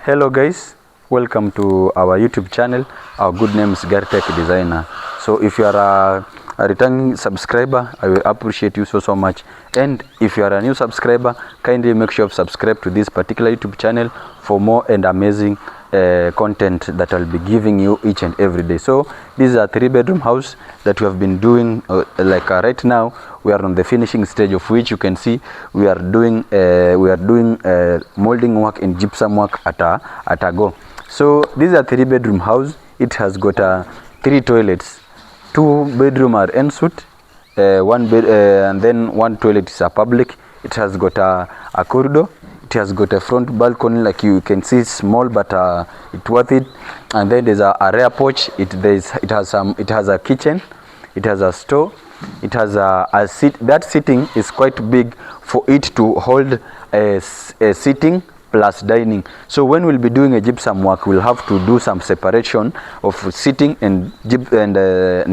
Hello guys, welcome to our YouTube channel. Our good name is Gartech Designer. So if you are a returning subscriber, I will appreciate you so much. And if you are a new subscriber, kindly make sure you subscribe to this particular YouTube channel for more and amazing content that I'll be giving you each and every day. So this is a 3-bedroom house that we have been doing right now. We are on the finishing stage, of which you can see we are doing molding work and gypsum work at a go. So this is a 3-bedroom house. It has got 3 toilets. 2 bedroom are en suite, one bed and then 1 toilet is a public. It has got a corridor. It has got a front balcony, like you can see, small but it's worth it. And then there's a rear porch. It has a kitchen. It has a store. It has a seat. That seating is quite big for it to hold a sitting plus dining. So when we'll be doing a gypsum work, we'll have to do some separation of sitting and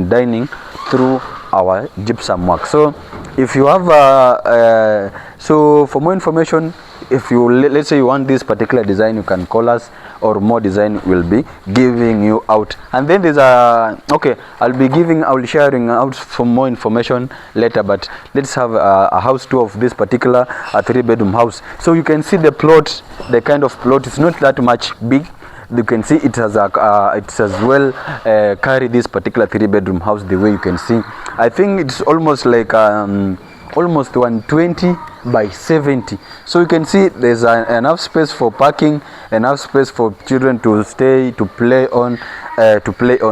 dining through our gypsum work. So if you have so for more information, if you let's say you want this particular design, you can call us, or more design will be giving you out. And then there's I'll be sharing out some more information later, but let's have a house tour of this particular 3-bedroom house. So you can see the plot, the kind of plot. It's not that much big. You can see it has carry this particular 3-bedroom house. The way you can see, I think it's almost like almost 120 by 70. So you can see there's enough space for parking, enough space for children to stay, to play on.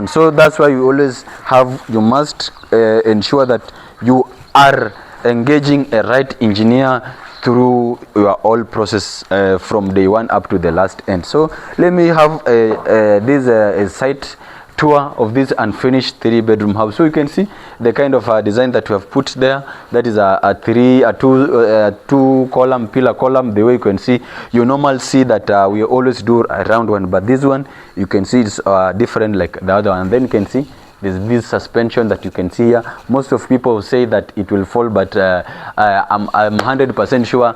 So that's why you must ensure that you are engaging a right engineer through your whole process from day one up to the last end. So let me have a site tour of this unfinished 3-bedroom house. So you can see the kind of design that we have put there. That is a 2 column pillar column. The way you can see, you normally see that we always do a round one, but this one you can see it's different like the other one. And then you can see there's this suspension that you can see here. Most of people say that it will fall, but I'm 100% sure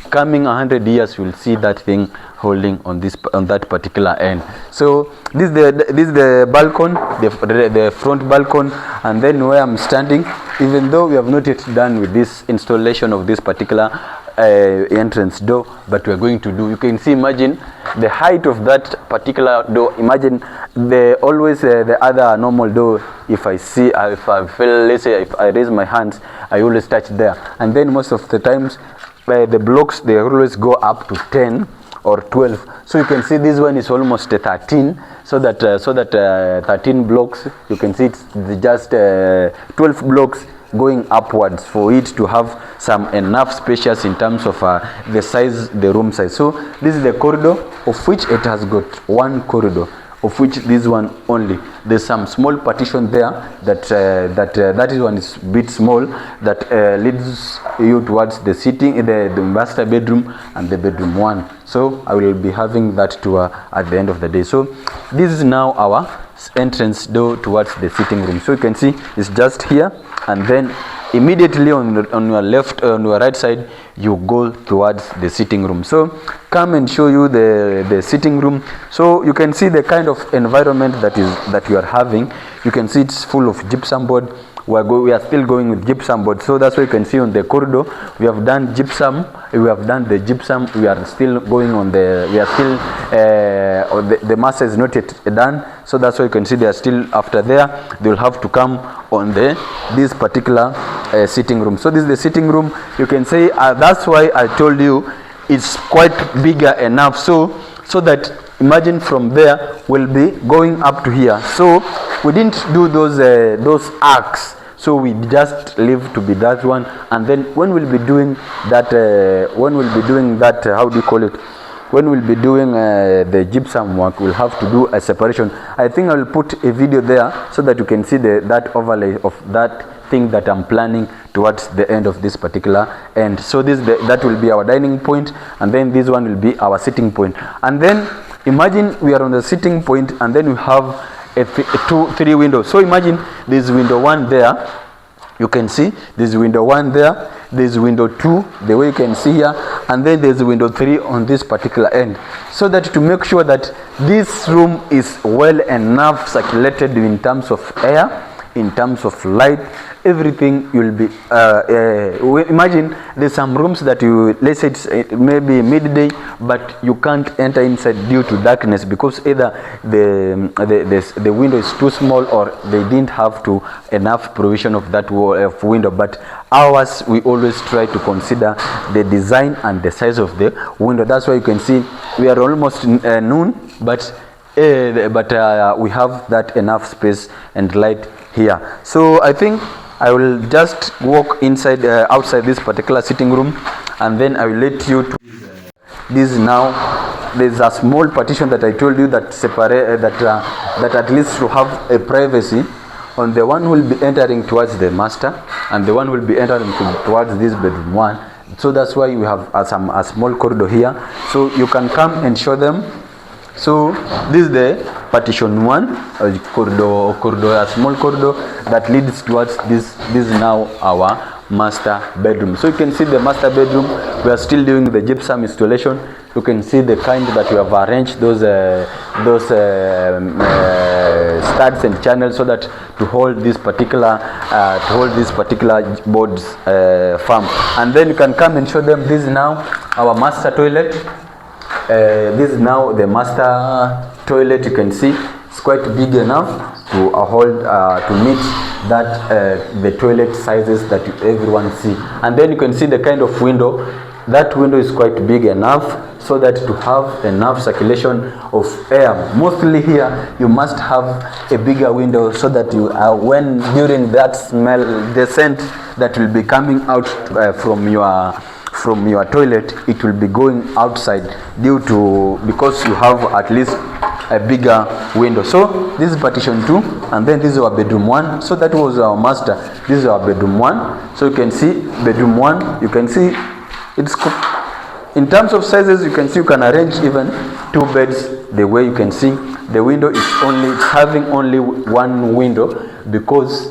coming 100 years you'll see that thing holding on that particular end. So this is the balcony, the front balcony. And then where I'm standing, even though we have not yet done with this installation of this particular entrance door, but we're going to do, you can see, imagine the height of that particular door. Imagine the other normal door. If I feel, let's say if I raise my hands, I always touch there. And then most of the times the blocks, they always go up to 10 or 12. So you can see this one is almost 13. So that 13 blocks, you can see it's just 12 blocks going upwards for it to have some enough spacious in terms of the size, the room size. So this is the corridor, of which it has got 1 corridor, of which this one only. There's some small partition there that is one is a bit small, that leads you towards the sitting, the master bedroom and the bedroom 1. So I will be having that tour at the end of the day. So this is now our entrance door towards the sitting room. So you can see it's just here, and then immediately on your left, on your right side, you go towards the sitting room. So come and show you the sitting room. So you can see the kind of environment that you are having. You can see it's full of gypsum board. We are still going with gypsum board. So that's why you can see on the corridor we have done gypsum. We have done the gypsum. We are still going on the. We are still the master is not yet done. So that's why you can see they are still after there. They will have to come on this particular sitting room. So this is the sitting room. You can say that's why I told you it's quite bigger enough. So that imagine from there we'll be going up to here. So we didn't do those arcs. So we just leave to be that one. And then when we'll be doing that, how do you call it? When we'll be doing the gypsum work, we'll have to do a separation. I think I will put a video there so that you can see that overlay of that thing that I'm planning towards the end of this particular end. So that will be our dining point, and then this one will be our sitting point. And then imagine we are on the sitting point, and then we have 3 windows. So imagine this window 1 there. You can see this window 1 there. there's window 2, the way you can see here, and then there's window 3 on this particular end, so that to make sure that this room is well enough circulated in terms of air, in terms of light, everything will be imagine there's some rooms that you, let's say it's maybe midday, but you can't enter inside due to darkness, because either the window is too small, or they didn't have to enough provision of that window. But ours, we always try to consider the design and the size of the window. That's why you can see we are almost noon, but we have that enough space and light here. So I think I will just walk inside outside this particular sitting room, and then I will let you to this. Now there's a small partition that I told you that separate that at least to have a privacy. On the one who will be entering towards the master, and the one will be entering towards this bedroom 1. So that's why we have a small corridor here, so you can come and show them. So this is the partition 1, corridor, a small corridor that leads towards this. This is now our master bedroom. So you can see the master bedroom. We are still doing the gypsum installation. You can see the kind that we have arranged those studs and channels, so that to hold this particular boards firm. And then you can come and show them. This is now our master toilet. This is now the master toilet. You can see it's quite big enough to hold to meet that the toilet sizes that everyone see. And then you can see the kind of window. That window is quite big enough so that to have enough circulation of air. Mostly here you must have a bigger window, so that you when during that smell, the scent that will be coming out from your toilet, it will be going outside because you have at least a bigger window. So this is partition 2, and then this is our bedroom 1. So that was our master. This is our bedroom 1. So you can see bedroom 1. You can see it's in terms of sizes. You can see you can arrange even 2 beds. The way you can see the window is having only one window, because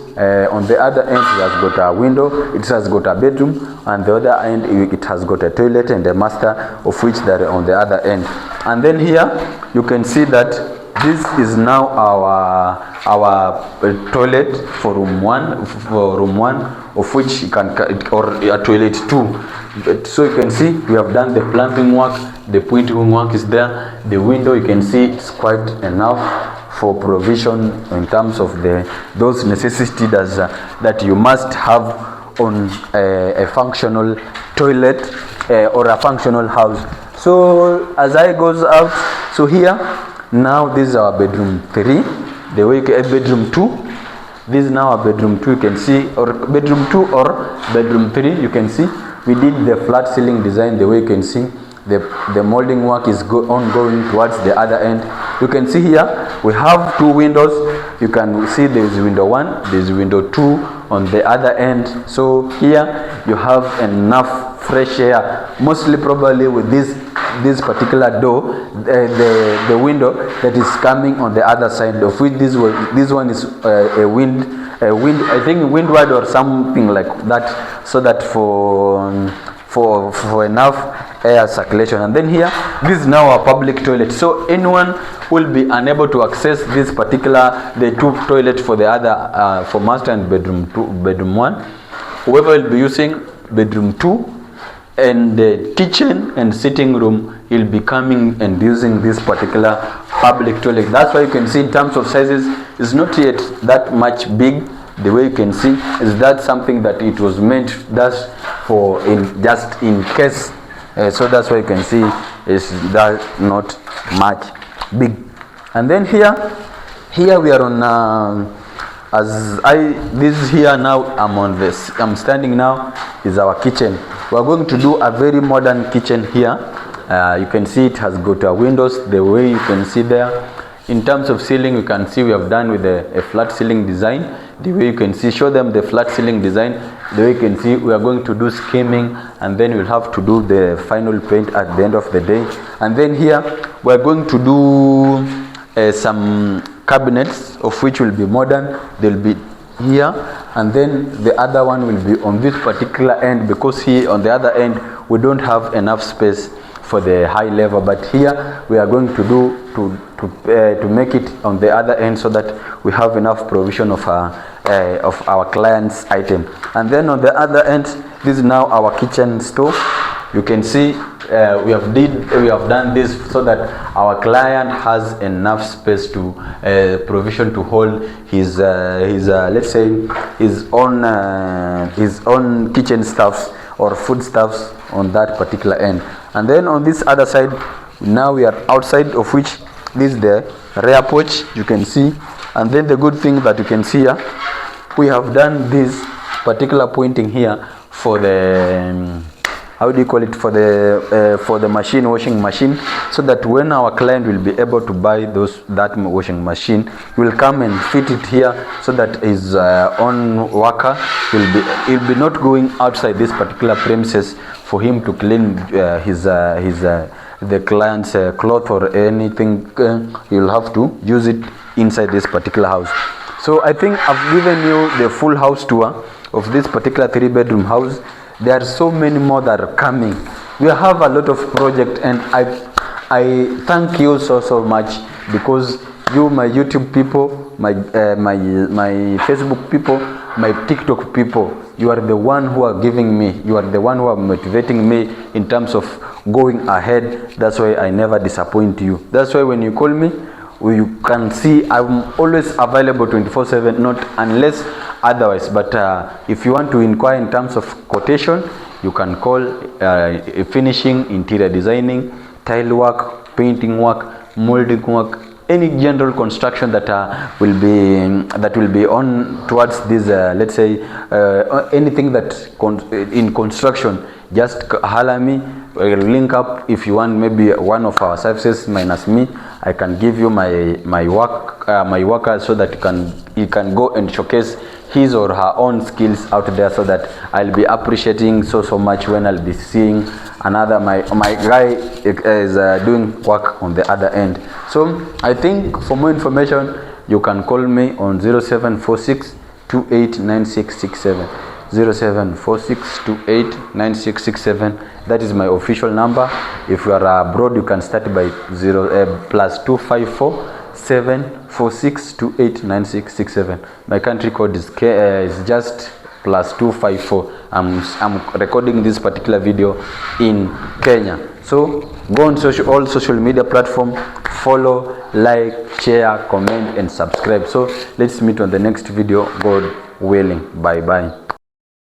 on the other end it has got a window, it has got a bedroom, and the other end it has got a toilet and a master, of which they are on the other end. And then here you can see that this is now our toilet for room 1, of which you can, or a toilet 2. So you can see we have done the plumbing work, the pointing work is there. The window, you can see it's quite enough for provision in terms of those necessities that you must have on a functional toilet or a functional house. So as I goes out, so here now this is our bedroom 3, the way bedroom 2. This is now our bedroom 2. You can see, or bedroom 2 or bedroom 3. You can see we did the flat ceiling design. The way you can see the molding work is ongoing towards the other end. You can see here we have 2 windows. You can see there is window 1, there is window 2 on the other end. So here you have enough fresh air, mostly probably with this particular door, the window that is coming on the other side, of which this one is a wind, I think windward or something like that, so that for enough air circulation. And then here, this is now our public toilet. So anyone will be unable to access this particular, the 2 toilets for the other, for master and bedroom 1. Whoever will be using bedroom 2 and the kitchen and sitting room, will be coming and using this particular public toilet. That's why you can see in terms of sizes, it's not yet that much big. The way you can see is that something that it was meant just for just in case. So that's why you can see is that not much big. And then here we are on this here now. I'm standing now is our kitchen. We are going to do a very modern kitchen here. You can see it has got windows. The way you can see there, in terms of ceiling, you can see we have done with a flat ceiling design. The way you can see, show them the flat ceiling design. The way you can see, we are going to do skimming, and then we'll have to do the final paint at the end of the day. And then here we are going to do some cabinets, of which will be modern. They'll be here, and then the other one will be on this particular end, because here on the other end we don't have enough space for the high level, but here we are going to do to make it on the other end so that we have enough provision of our client's item. And then on the other end, this is now our kitchen stove. You can see we have done this so that our client has enough space to provision to hold his let's say his own kitchen stuffs or food stuffs on that particular end. And then on this other side, now we are outside, of which this is the rear porch, you can see. And then the good thing that you can see here, we have done this particular pointing here for the how do you call it, for the machine, washing machine, so that when our client will be able to buy that washing machine, will come and fit it here, so that his own worker will be not going outside this particular premises for him to clean the client's cloth or anything. You'll have to use it inside this particular house. So I think I've given you the full house tour of this particular 3-bedroom house. There are so many more that are coming. We have a lot of projects, and I thank you so much, because you, my YouTube people, my Facebook people, my TikTok people, you are the one who are giving me, you are the one who are motivating me in terms of going ahead. That's why I never disappoint you. That's why when you call me, you can see I'm always available 24/7, not unless otherwise. But if you want to inquire in terms of quotation, you can call finishing, interior designing, tile work, painting work, molding work, any general construction that will be on towards this let's say anything that in construction. Just holler me, we'll link up. If you want maybe one of our services minus me, I can give you my worker, so that you can go and showcase his or her own skills out there, so that I'll be appreciating so much when I'll be seeing another my guy is doing work on the other end. So I think for more information, you can call me on 0746 289667. 0746289667. That is my official number. If you are abroad, you can start by +254 746 289667. My country code is just +254. I'm recording this particular video in Kenya. So go on all social media platform, follow, like, share, comment and subscribe. So let's meet on the next video, God willing. Bye bye.